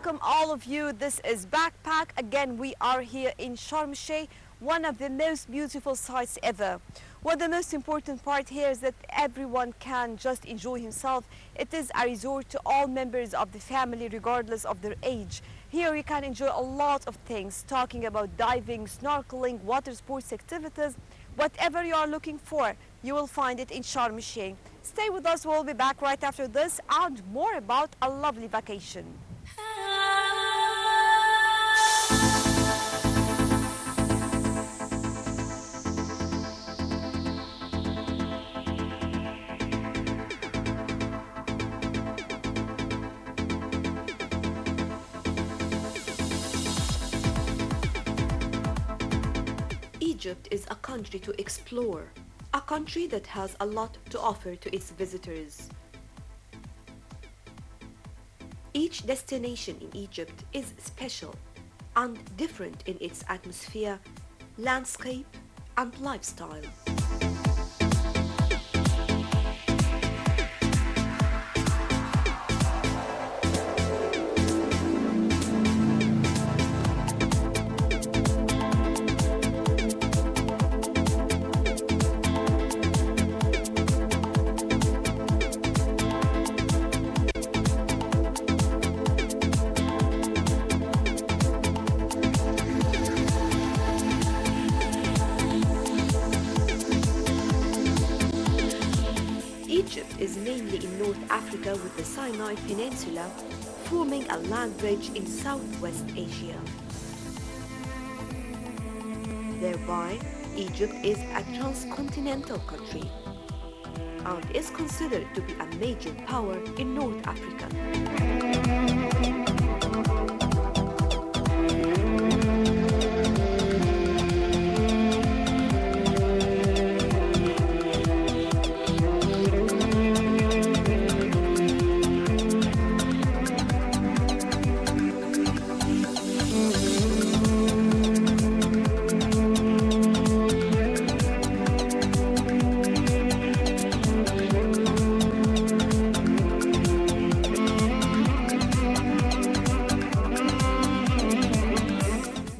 welcome all of you. This is Backpack. Again, we are here in Sharm el-Sheikh, one of the most beautiful sites ever. Well, the most important part here is that everyone can just enjoy himself. It is a resort to all members of the family, regardless of their age. Here you can enjoy a lot of things, talking about diving, snorkeling, water sports activities. Whatever you are looking for, you will find it in Sharm el-Sheikh. Stay with us, we'll be back right after this and more about a lovely vacation. Egypt is a country to explore, a country that has a lot to offer to its visitors. Each destination in Egypt is special and different in its atmosphere, landscape, and lifestyle. Egypt is mainly in North Africa with the Sinai Peninsula forming a land bridge in Southwest Asia. Thereby, Egypt is a transcontinental country and is considered to be a major power in North Africa.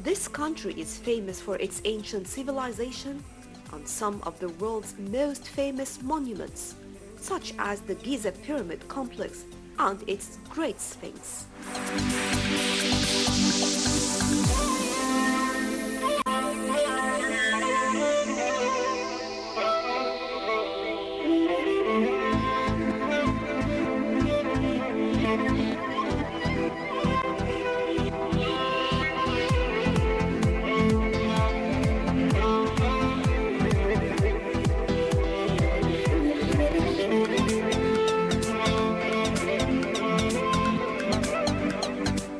This country is famous for its ancient civilization and some of the world's most famous monuments, such as the Giza Pyramid Complex and its Great Sphinx.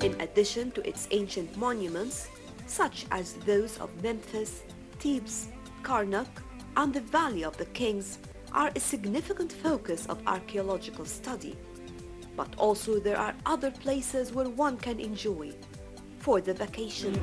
In addition to its ancient monuments, such as those of Memphis, Thebes, Karnak, and the Valley of the Kings, are a significant focus of archaeological study. But also there are other places where one can enjoy for the vacation.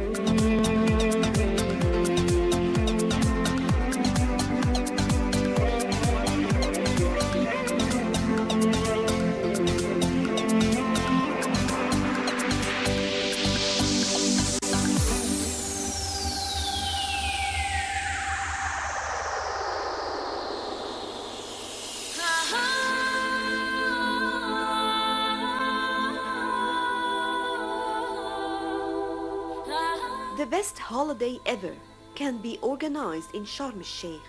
The best holiday ever can be organized in Sharm el-Sheikh.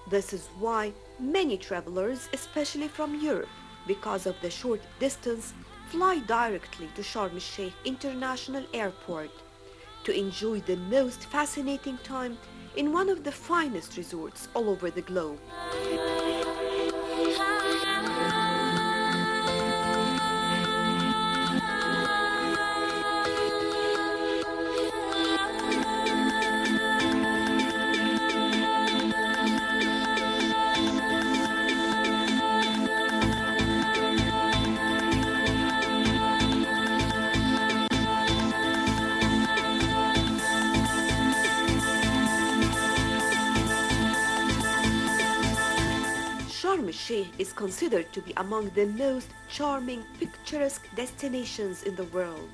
This is why many travelers, especially from Europe, because of the short distance, fly directly to Sharm el-Sheikh International Airport to enjoy the most fascinating time in one of the finest resorts all over the globe. Sharm el-Sheikh is considered to be among the most charming, picturesque destinations in the world.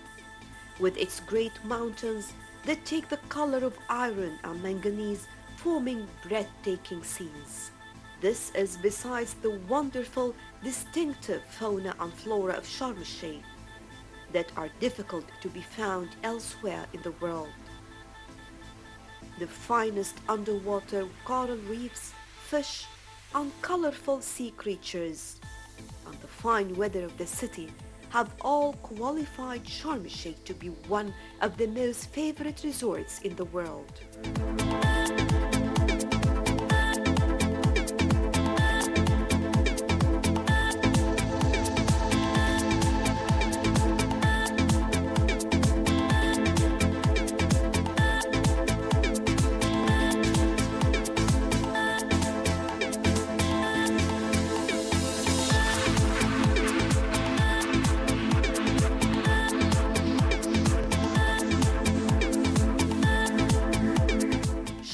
with its great mountains that take the color of iron and manganese, forming breathtaking scenes. This is besides the wonderful, distinctive fauna and flora of Sharm el-Sheikh that are difficult to be found elsewhere in the world. The finest underwater coral reefs, fish, and colorful sea creatures, and the fine weather of the city have all qualified Sharm el-Sheikh to be one of the most favorite resorts in the world.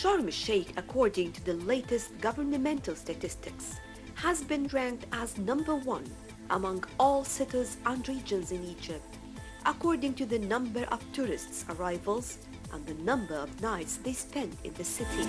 Sharm el-Sheikh, according to the latest governmental statistics, has been ranked as #1 among all cities and regions in Egypt, according to the number of tourists' arrivals and the number of nights they spend in the city.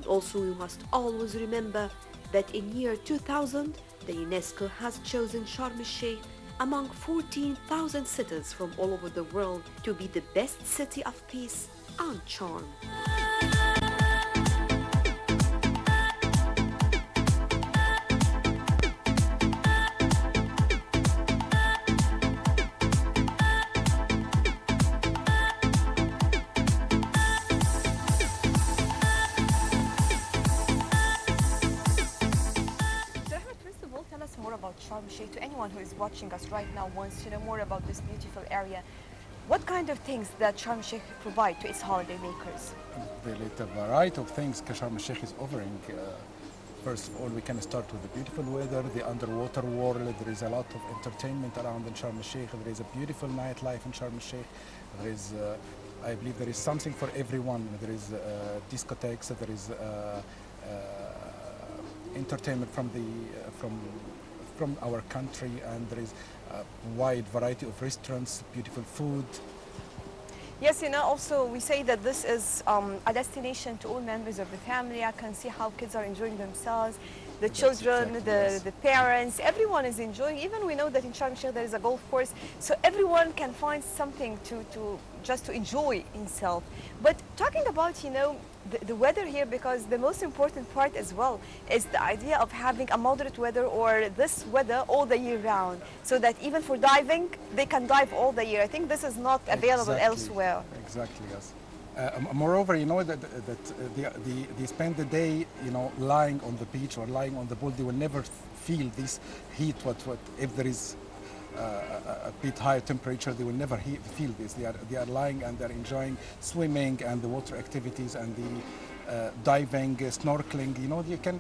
Also, we must always remember that in year 2000, the UNESCO has chosen Sharm el-Sheikh among 14,000 cities from all over the world to be the best city of peace and charm. More about Sharm el-Sheikh, to anyone who is watching us right now wants to know more about this beautiful area. What kind of things that Sharm el-Sheikh provide to its holiday makers? Really, the variety of things Sharm el-Sheikh is offering. First of all, we can start with the beautiful weather, the underwater world. There is a lot of entertainment around in Sharm el-Sheikh. There is a beautiful nightlife in Sharm el-Sheikh. There is, I believe, there is something for everyone. There is discotheques. There is entertainment from our country, and there is a wide variety of restaurants, beautiful food. Yes, you know, also we say that this is a destination to all members of the family. I can see how kids are enjoying themselves, the children, the parents, everyone is enjoying. Even we know that in Sharm el-Sheikh there is a golf course, so everyone can find something to just to enjoy himself. But talking about, you know, the weather here, because the most important part as well is the idea of having a moderate weather or this weather all the year round, so that even for diving, they can dive all the year. I think this is not available elsewhere. Exactly, yes. Moreover, you know that they spend the day, you know, lying on the beach or lying on the pool. They will never feel this heat. What if there is a bit higher temperature, they will never feel this. They are lying and they're enjoying swimming and the water activities and the diving, snorkeling. You know, you can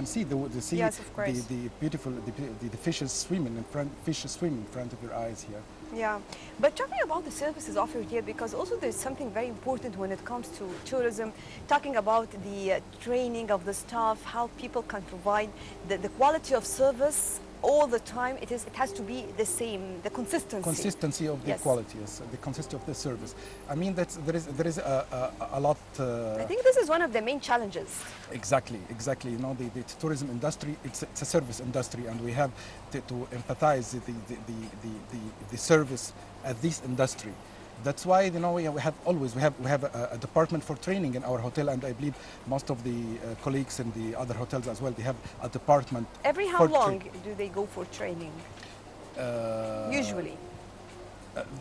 see the sea. Yes, of course. The beautiful the fishes swimming in front of your eyes here. Yeah, but talking about the services offered here, because also there's something very important when it comes to tourism, talking about the training of the staff, how people can provide the quality of service all the time. It has to be the same, the consistency of the quality, yes, the consistency of the service. I mean, there is a lot. I think this is one of the main challenges. Exactly. You know, the tourism industry, it's a service industry, and we have to emphasize the service at this industry. That's why, you know, we have a department for training in our hotel, and I believe most of the colleagues in the other hotels as well, they have a department. Every how long do they go for training? Usually.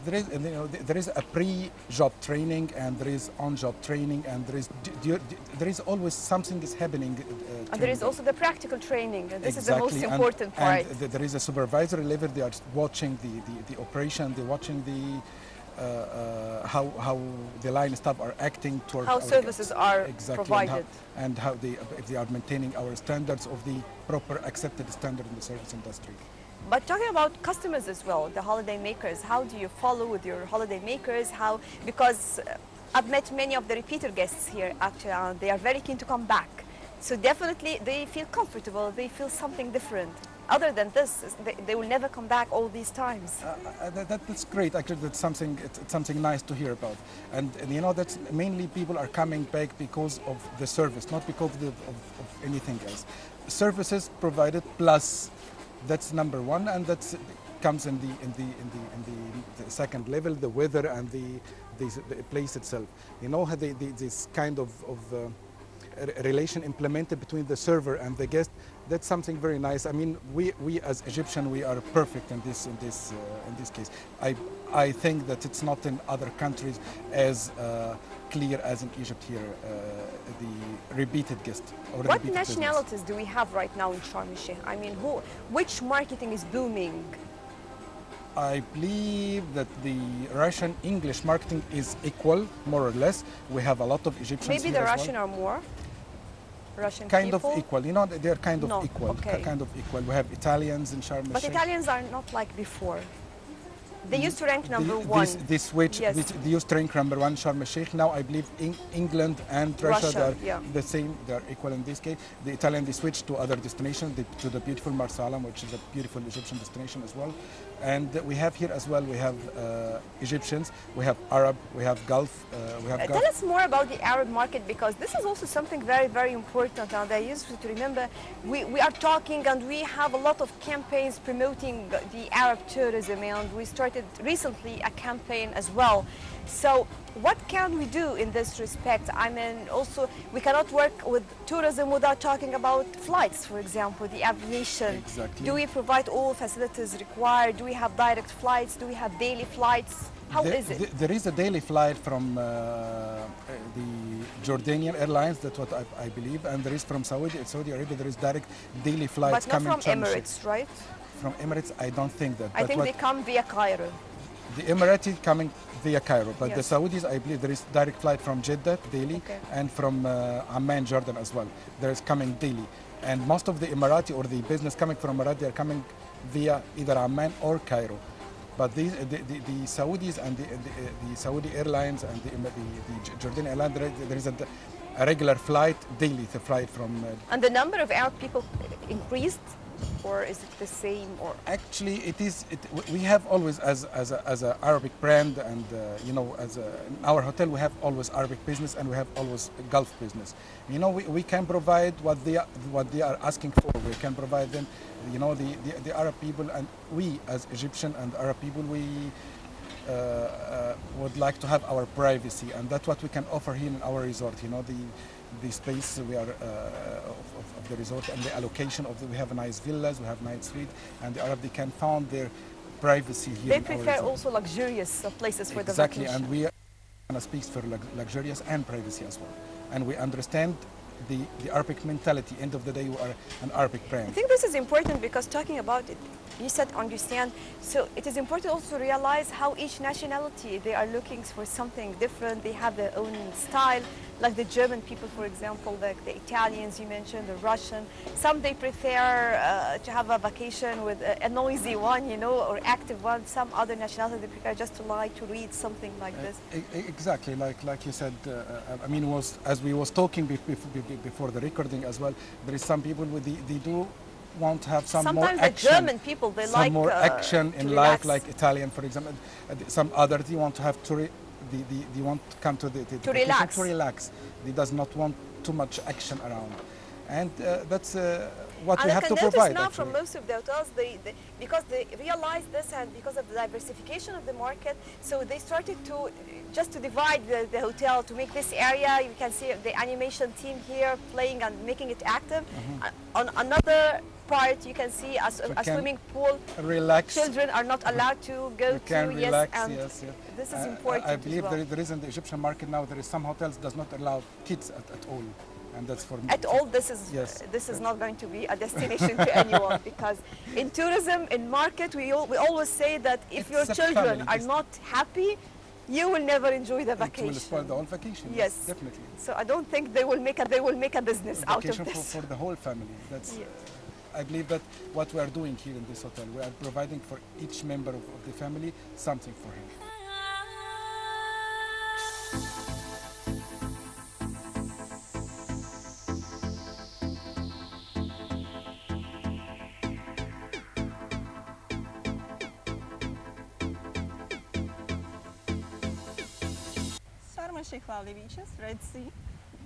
There is a pre-job training, and there is on-job training, and there is always something is happening. And there is also the practical training. This is the most important part. And there is a supervisory level. They are watching the operation. They're watching how the line staff are acting toward How our services guests. are Exactly, provided. and how they, if they are maintaining our standards of the proper accepted standard in the service industry. But talking about customers as well, the holiday makers, how do you follow with your holiday makers? How, because I've met many of the repeater guests here actually, and they are very keen to come back. So definitely they feel comfortable, they feel something different. Other than this, they will never come back all these times. That's great. Actually, that's something. It's something nice to hear about. And you know, that's mainly people are coming back because of the service, not because of anything else. Services provided plus, that's number one, and that's comes in the second level, the weather and the place itself. You know, how this kind of relation implemented between the server and the guest. That's something very nice. I mean, we as Egyptian, we are perfect in this case. I think that it's not in other countries as clear as in Egypt here. The repeated guest. Or What repeated nationalities business. do we have right now in Sharm el-Sheikh? I mean, which marketing is booming? I believe that the Russian English marketing is equal, more or less. We have a lot of Egyptians Maybe here the as Russian well. are more? Russian Kind people? of equal, you know, they're kind of No, equal. okay. Kind of equal. We have Italians in Sharm el But Sheikh. Italians are not like before. They used to rank number The- one. This switch, Yes. they used to rank number one Sharm el Sheikh. Now I believe England and Russia, Russia, they are yeah. the same. They are equal in this case. The Italian, they switched to other destinations, to the beautiful Marsalam, which is a beautiful Egyptian destination as well. And we have here as well, we have Egyptians, we have Arab, we have Gulf, we have Gulf. Tell us more about the Arab market, because this is also something very, very important. And I used to remember we are talking and we have a lot of campaigns promoting the Arab tourism, and we started recently a campaign as well. So what can we do in this respect? I mean, also we cannot work with tourism without talking about flights, for example, the aviation. Exactly. Do we provide all facilities required? Do we have direct flights? Do we have daily flights? How is it? There is a daily flight from the Jordanian Airlines, that's what I believe, and there is from Saudi Arabia, there is direct daily flights But not coming from Sharm el Sheikh. Emirates, right? From Emirates, I don't think that. I but think what- they come via Cairo. The Emirati coming via Cairo, but the Yes. Saudis, I believe there is direct flight from Jeddah daily, Okay. and from Amman, Jordan as well. There is coming daily, and most of the Emirati or the business coming from Emirati, they are coming via either Amman or Cairo. But the Saudis and the Saudi Airlines and the Jordan Airlines, there is a regular flight daily, the flight from. And the number of Arab people increased, or is it the same? Or Actually, it is. We have always, as a Arabic brand, and you know, in our hotel, we have always Arabic business, and we have always Gulf business. You know, we can provide what they are asking for. We can provide them, you know, the Arab people, and we as Egyptian and Arab people, we would like to have our privacy, and that's what we can offer here in our resort. You know, the space we are of the resort and the allocation of we have nice villas, we have nice suite, and the Arab, they can found their privacy here. they in our prefer resort. also luxurious places for Exactly, the and vacation. we speaks for luxurious and privacy as well, and we understand the Arabic mentality. End of the day, we are an Arabic I brand. think this is important because talking about it, you said understand. So it is important also to realize how each nationality, they are looking for something different. They have their own style, like the German people, for example, like the Italians you mentioned, the Russian. Some they prefer to have a vacation with a noisy one, you know, or active one. Some other nationalities they prefer just to lie, to read, something like this. Exactly, like you said. I mean, as we was talking before the recording as well. There is some people they do want to have some more Sometimes the action. German people, they some like more action to in relax. life, like Italian, for example. Some others they want to have they want to come to the vacation relax. to relax. They does not want too much action around, and that's what And we I have can to notice provide. now actually. from most of the hotels, because they realized this and because of the diversification of the market, so they started to just to divide the hotel to make this area. You can see the animation team here playing and making it active. On another part, you can see a can swimming pool. Relax. Children are not allowed to go You can to. relax. Yes, and Yes, yes. this is important. I as believe well. there is in the Egyptian market now. There is some hotels does not allow kids at all, and that's for me. At all, this is Yes. this is not going to be a destination to anyone, because in tourism, in market, we always say that if your It's a children family are business. not happy, You will never enjoy the It will vacation. spoil the whole vacation. Yes. Definitely. So I don't think they will make a business out of Vacation this. for the whole family. That's. Yes. I believe that what we are doing here in this hotel, we are providing for each member of the family something for him. Sharm el-Sheikh lovely beaches, Red Sea,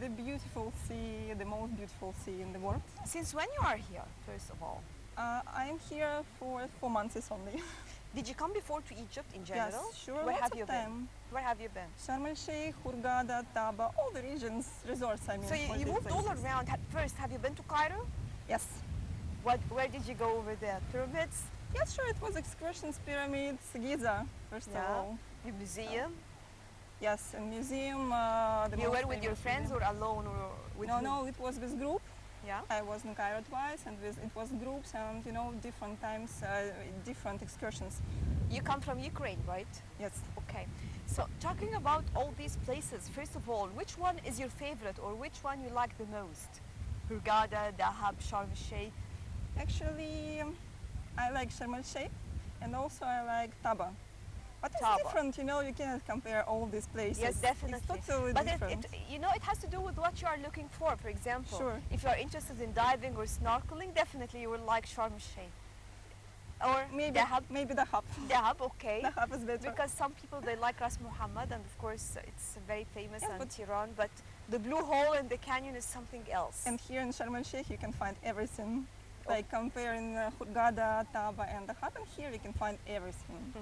the beautiful sea, the most beautiful sea in the world. Since when you are here, first of all? I'm here for 4 months only. Did you come before to Egypt in general? Yes, sure, Where lots have of you time. been? Where have you been? Sharm el-Sheikh, Hurghada, Taba, all the regions, resorts, I mean. So all you these moved all places. around. First, have you been to Cairo? Yes. Where did you go over there? Pyramids? Yes, sure, it was excursions, pyramids, Giza, first of all. The museum? Yes, a museum. The You most were with your famous friends museum. or alone or with No, whom? no, it was with group. Yeah? I was in Cairo twice, and it was groups and different times, different excursions. You come from Ukraine, right? Yes. Okay. So talking about all these places, first of all, which one is your favorite or which one you like the most? Hurghada, Dahab, Sharm el-Sheikh? Actually, I like Sharm el-Sheikh, and also I like Taba. But it's Taba. different, you cannot compare all these places. Yes, definitely. It's totally But different. it has to do with what you are looking for. For example, Sure. if you are interested in diving or snorkeling, definitely you will like Sharm el-Sheikh. Or maybe Dahab. maybe the hub. Dahab, okay. The hub is better. Because some people, they like Ras Muhammad, and of course it's very famous Yeah, and but- Tehran, but the blue hole and the canyon is something else. And here in Sharm el-Sheikh you can find everything. Oh. Like comparing Hurghada, Taba, and the hub, and here you can find everything.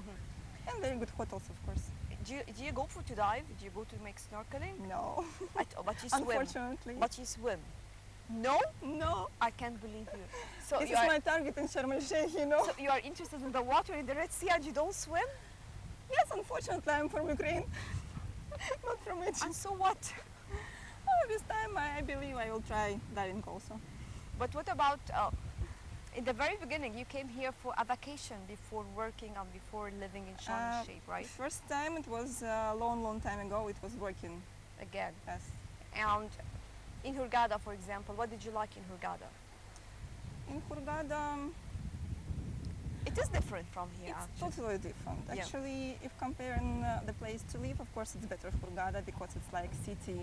And very good hotels, of course. Do you go to dive? Do you go to make snorkeling? No, But you swim. unfortunately. But you swim. No? No. I can't believe you. So This you is are, my target in Sharm el-Sheikh, so you are interested in the water in the Red Sea and you don't swim? Yes, unfortunately I'm from Ukraine, not from Egypt. And so what? Oh, this time I believe I will try diving also. But what about, in the very beginning, you came here for a vacation before working and before living in Sharm el-Sheikh, right? First time it was a long time ago. It was working. Again. Yes. And in Hurghada, for example, what did you like in Hurghada? In Hurghada, It is different from here, it's actually. totally different. Yeah. Actually, if comparing the place to live, of course it's better Hurghada because it's like city.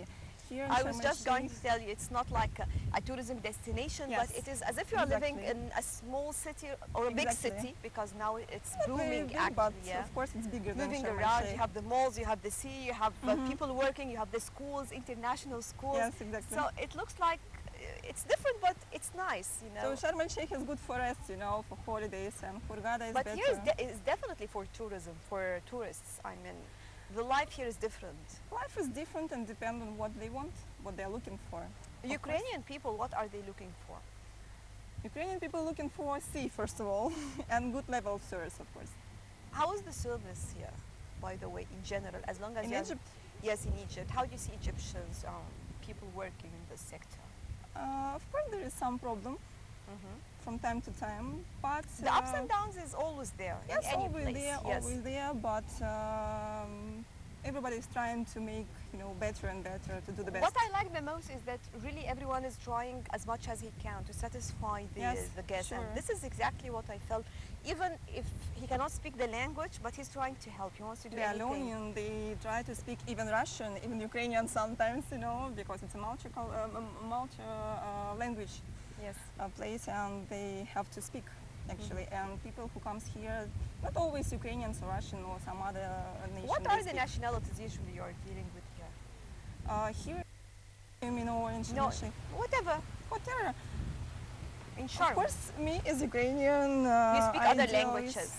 Here in I Sharm was just going to el-Sheikh, tell you, it's not like a tourism destination, Yes, but it is as if you are living exactly. in a small city or a big Exactly. city, because now it's not very booming big, actually. but Yeah. of course it's bigger than Moving Sharm around, el-Sheikh. you have the malls, you have the sea, you have people working, you have the schools, international schools. Yes, exactly. So it looks like it's different, but it's nice, you know. So Sharm el-Sheikh is good for us, for holidays, and Hurghada is But better. here is definitely for tourism, for tourists. I mean, the life here is different. Life is different and depends on what they want, what they're looking for. Of course. Ukrainian people, what are they looking for? Ukrainian people looking for sea, first of all, and good level of service, of course. How is the service here, by the way, in general? As long as In you have- Egypt, Yes, in Egypt. How do you see Egyptians, people working in this sector? of course, there is some problem from time to time, but The ups and downs is always there yes, in any always place. there, Yes. always there. But everybody is trying to make better and better to do the best. What I like the most is that really everyone is trying as much as he can to satisfy Yes, the guests. sure. And this is exactly what I felt. Even if he cannot speak the language, but he's trying to help. He wants to do They are anything. learning. They try to speak even Russian, even Ukrainian sometimes, because it's a multi language Yes. place, and they have to speak actually. And people who comes here, not always Ukrainians or Russian or some other nation. What they are the speak. nationalities usually you are dealing with here? Here, in Orange, No, whatever. whatever. In Sharm. Of course, me as Ukrainian. You speak I other enjoy- languages.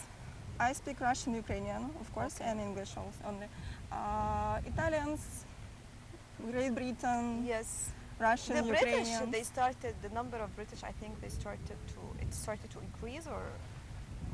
I speak Russian, Ukrainian, of course, Okay. and English also only. Italians, Great Britain, Yes. Russian, The British, Ukrainians. they started, the number of British, I think it started to increase, or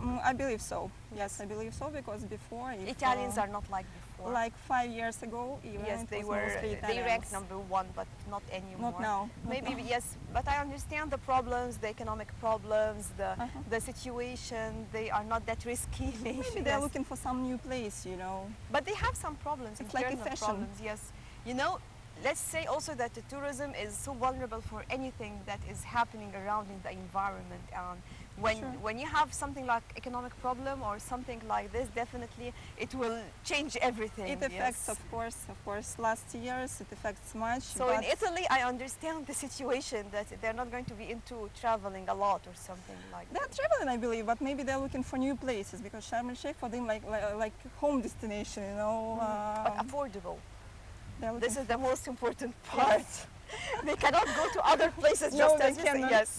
I believe so. Yes, I believe so because before, if, Italians are not like before. like 5 years ago, even Yes, it they was were. mostly They ranked Italians. #1, but not anymore. Not now. not Maybe now. yes, but I understand the problems, the economic problems, Uh-huh. the situation. They are not that risky nation. Maybe they're Yes. looking for some new place, you know. But they have some problems, It's like a internal fashion. problems. Yes, you know. Let's say also that the tourism is so vulnerable for anything that is happening around in the environment. And Sure. when you have something like economic problem or something like this, definitely it will change everything. It affects, yes. of course, last years it affects much. So but in Italy, I understand the situation that they're not going to be into traveling a lot or something like they're that. traveling, I believe, but maybe they're looking for new places because Sharm el-Sheikh for them like home destination, you know. But affordable. They're This looking is the most important part. They cannot go to other places No, just they as you say. cannot. Yes,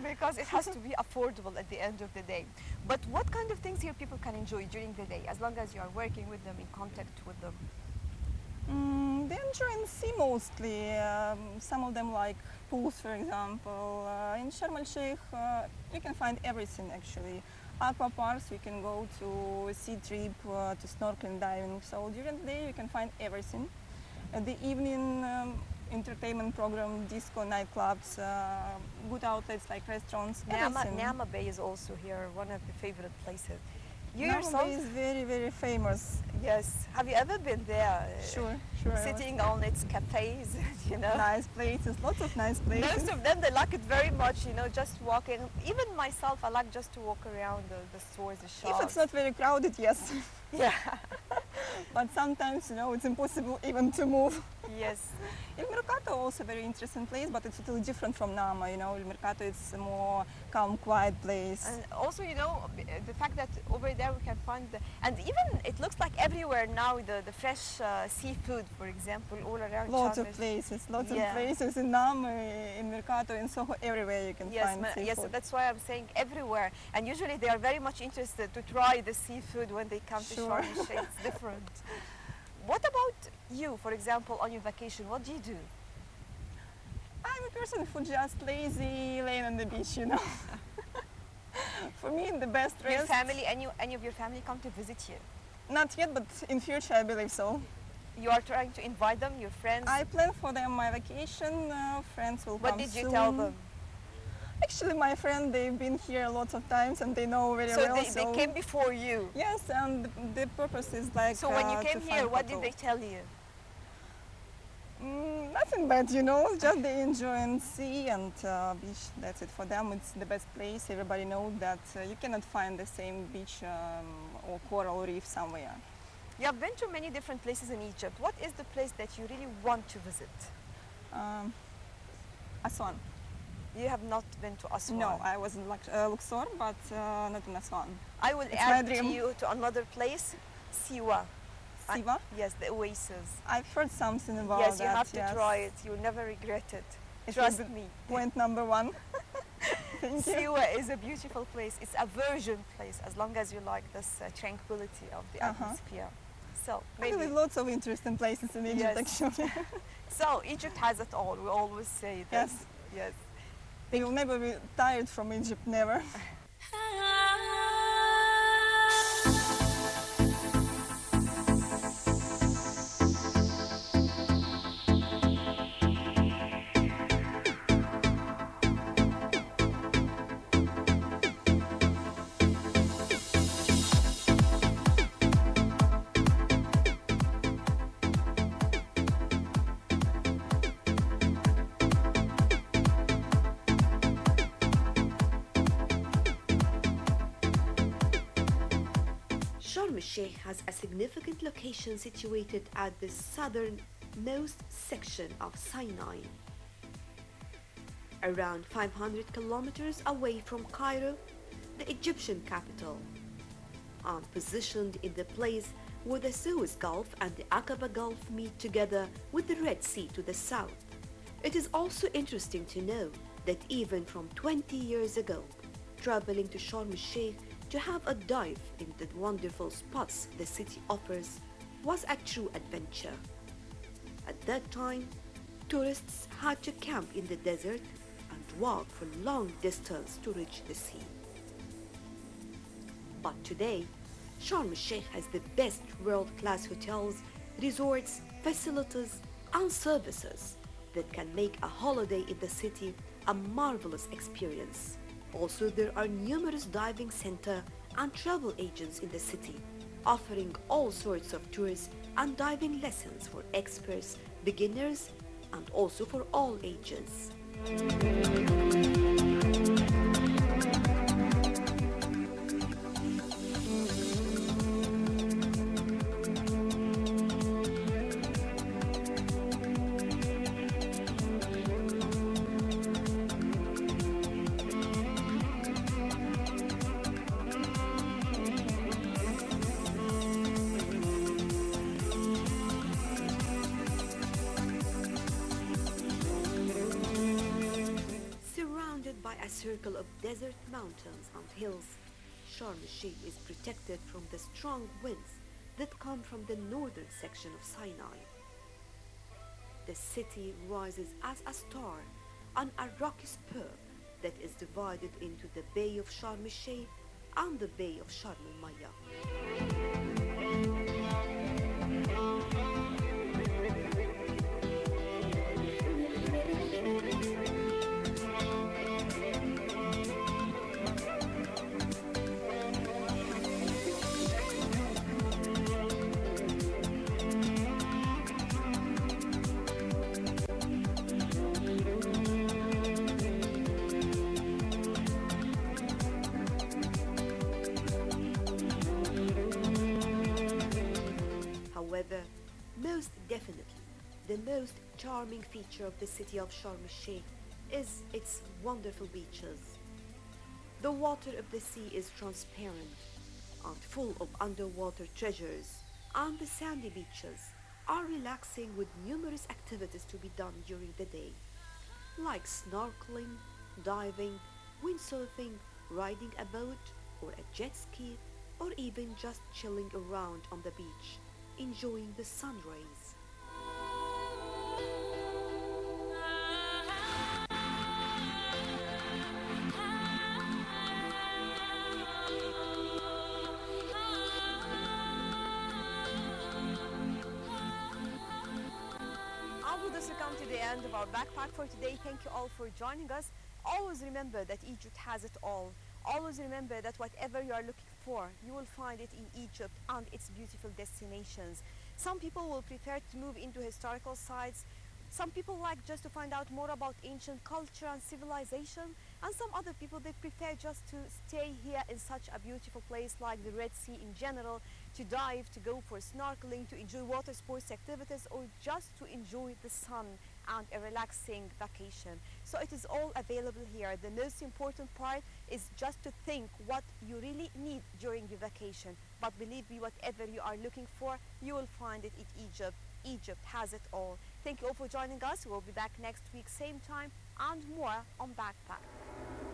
because it has to be affordable at the end of the day. But what kind of things here people can enjoy during the day, as long as you are working with them, in contact with them? They enjoy in the sea mostly. Some of them like pools, for example. In Sharm el-Sheikh, you can find everything actually. Aqua parks, you can go to a sea trip, to snorkeling, diving. So during the day, you can find everything. At the evening, entertainment program, disco, nightclubs, good outlets like restaurants, everything. Nama Bay is also here, one of the favorite places. You Nama yourself? Bay is very, very famous. Yes. Have you ever been there? Sure. I was. Sitting on its cafes, you know. Nice places, lots of nice places. Most of them, they like it very much, you know, just walking. Even myself, I like just to walk around the stores, the shops. If it's not very crowded, yes. Yeah. But sometimes, you know, it's impossible even to move. Yes. Il Mercato also a very interesting place, but it's totally different from Nama, you know. Il Mercato is a more calm, quiet place. And also, you know, the fact that over there we can find, and even it looks like everywhere now, the fresh seafood, for example, all around Lots Sharm of places, Yeah. in Nama, in Mercato, in Soho, everywhere you can Yes, find seafood. yes, that's why I'm saying everywhere. And usually they are very much interested to try the seafood when they come to Sure. Sharm el-Sheikh. It's different. What about you, for example, on your vacation? What do you do? I'm a person who just lazy, laying on the beach, you know. For me, the best Your rest. family, any of your family come to visit you? Not yet, but in future, I believe so. You are trying to invite them, your friends? I plan for them my vacation. Friends will What come did you soon. tell them? Actually, my friend, they've been here lots of times and they know very So well. they came before you. Yes, and the purpose is like. So when you to came find here, what did hotel. they tell you? Nothing bad, you know. Just they enjoy and sea and beach. That's it for them. It's the best place. Everybody knows that you cannot find the same beach or coral reef somewhere. You have been to many different places in Egypt. What is the place that you really want to visit? Aswan. You have not been to Aswan. No, I was in Luxor, but not in Aswan. I will It's my add to dream. you to another place, Siwa. Siwa? Yes, the oasis. I've heard something about Yes, that. you have to yes. try it. You'll never regret it. It Trust will be me. Point number one. Thank you. Siwa is a beautiful place. It's a virgin place, as long as you like this tranquility of the atmosphere. So Maybe maybe. lots of interesting places in Egypt, Yes. actually. So Egypt has it all. We always say this. Yes. Yes. You will never be tired from Egypt, never. Sharm el-Sheikh has a significant location situated at the southernmost section of Sinai, around 500 kilometers away from Cairo, the Egyptian capital, and positioned in the place where the Suez Gulf and the Aqaba Gulf meet together with the Red Sea to the south. It is also interesting to know that even from 20 years ago, traveling to Sharm el-Sheikh to have a dive in the wonderful spots the city offers was a true adventure. At that time, tourists had to camp in the desert and walk for long distance to reach the sea. But today, Sharm el-Sheikh has the best world-class hotels, resorts, facilities, and services that can make a holiday in the city a marvelous experience. Also, there are numerous diving centers and travel agents in the city, offering all sorts of tours and diving lessons for experts, beginners, and also for all ages. Surrounded by a circle of desert mountains and hills, Sharm el-Sheikh is protected from the strong winds that come from the northern section of Sinai. The city rises as a star on a rocky spur that is divided into the Bay of Sharm el-Sheikh and the Bay of Sharm el-Maya. However, most definitely, the most charming feature of the city of Sharm el-Sheikh is its wonderful beaches. The water of the sea is transparent and full of underwater treasures, and the sandy beaches are relaxing with numerous activities to be done during the day, like snorkeling, diving, windsurfing, riding a boat or a jet ski, or even just chilling around on the beach, enjoying the sun rays. And with this, we come to the end of our backpack for today. Thank you all for joining us. Always remember that Egypt has it all. Always remember that whatever you are looking for, you will find it in Egypt and its beautiful destinations. Some people will prefer to move into historical sites. Some people like just to find out more about ancient culture and civilization. And some other people, they prefer just to stay here in such a beautiful place like the Red Sea in general, to dive, to go for snorkeling, to enjoy water sports activities, or just to enjoy the sun and a relaxing vacation. So it is all available here. The most important part is just to think what you really need during your vacation. But believe me, whatever you are looking for, you will find it in Egypt. Egypt has it all. Thank you all for joining us. We'll be back next week, same time, and more on Backpack.